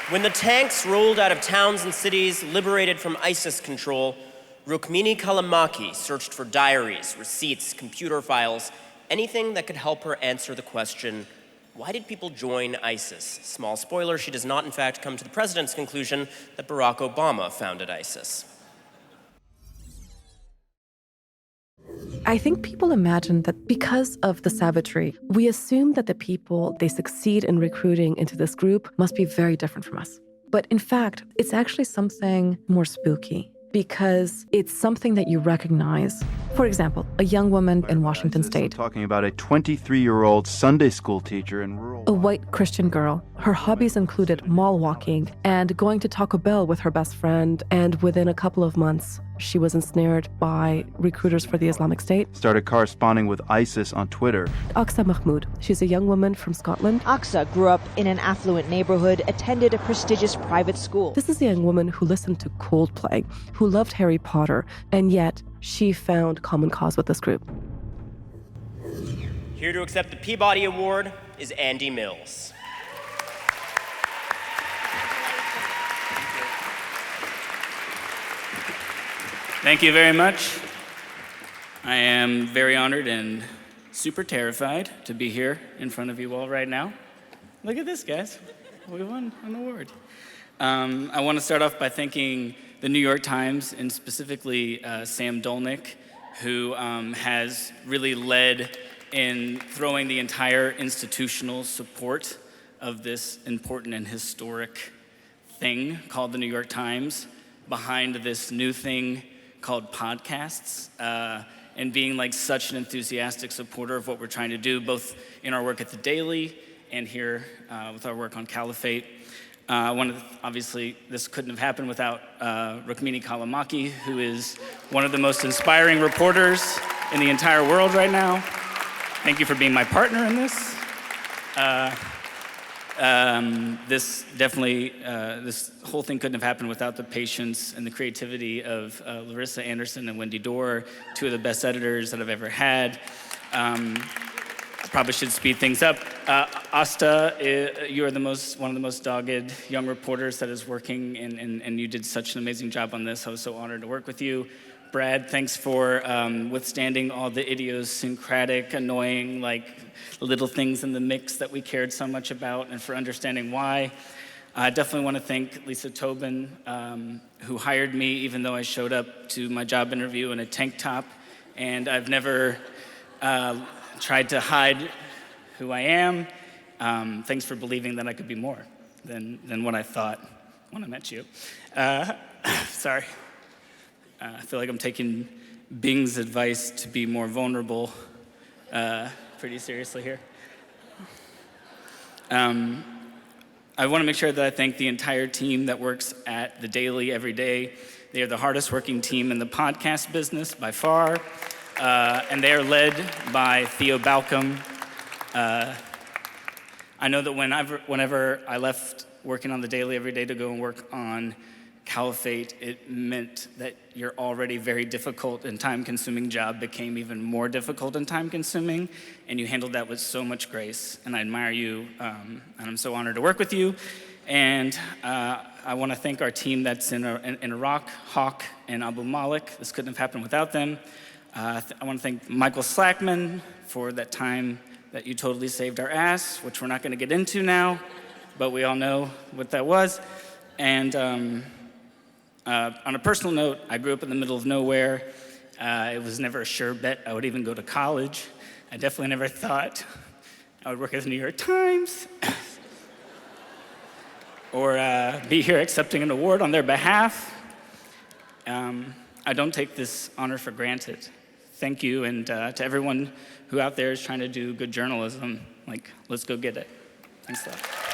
When the tanks rolled out of towns and cities liberated from ISIS control, Rukmini Callimachi searched for diaries, receipts, computer files, anything that could help her answer the question, why did people join ISIS? Small spoiler, she does not in fact come to the president's conclusion that Barack Obama founded ISIS. I think people imagine that because of the savagery, we assume that the people they succeed in recruiting into this group must be very different from us. But in fact, it's actually something more spooky because it's something that you recognize. For example, a young woman in Washington State. I'm talking about a 23-year-old Sunday school teacher in rural... A white Christian girl. Her hobbies included mall walking and going to Taco Bell with her best friend, and within a couple of months, she was ensnared by recruiters for the Islamic State. Started corresponding with ISIS on Twitter. Aqsa Mahmoud. She's a young woman from Scotland. Aqsa grew up in an affluent neighborhood, attended a prestigious private school. This is a young woman who listened to Coldplay, who loved Harry Potter, and yet she found common cause with this group. Here to accept the Peabody Award is Andy Mills. Thank you very much. I am very honored and super terrified to be here in front of you all right now. Look at this, guys. We won an award. I want to start off by thanking the New York Times, and specifically Sam Dolnick, who has really led in throwing the entire institutional support of this important and historic thing called the New York Times behind this new thing called podcasts, and being like such an enthusiastic supporter of what we're trying to do, both in our work at the Daily and here with our work on Caliphate. Obviously, this couldn't have happened without Rukmini Callimachi, who is one of the most inspiring reporters in the entire world right now. Thank you for being my partner in this. This whole thing couldn't have happened without the patience and the creativity of Larissa Anderson and Wendy Dorr, two of the best editors that I've ever had. I probably should speed things up. Asta, you are one of the most dogged young reporters that is working, and you did such an amazing job on this. I was so honored to work with you. Brad, thanks for withstanding all the idiosyncratic, annoying, little things in the mix that we cared so much about, and for understanding why. I definitely want to thank Lisa Tobin, who hired me even though I showed up to my job interview in a tank top, and I've never tried to hide who I am. Thanks for believing that I could be more than what I thought when I met you. Sorry. I feel like I'm taking Bing's advice to be more vulnerable pretty seriously here. I want to make sure that I thank the entire team that works at The Daily every day. They are the hardest working team in the podcast business by far, and they are led by Theo Balcom. I know that whenever I left working on The Daily every day to go and work on Caliphate, it meant that your already very difficult and time-consuming job became even more difficult and time-consuming, and you handled that with so much grace, and I admire you, and I'm so honored to work with you. And I want to thank our team that's in Iraq, Hawk, and Abu Malik. This couldn't have happened without them. I want to thank Michael Slackman for that time that you totally saved our ass, which we're not going to get into now, but we all know what that was. And on a personal note, I grew up in the middle of nowhere. It was never a sure bet I would even go to college. I definitely never thought I would work at the New York Times or be here accepting an award on their behalf. I don't take this honor for granted. Thank you, and to everyone who out there is trying to do good journalism, let's go get it. Thanks a lot.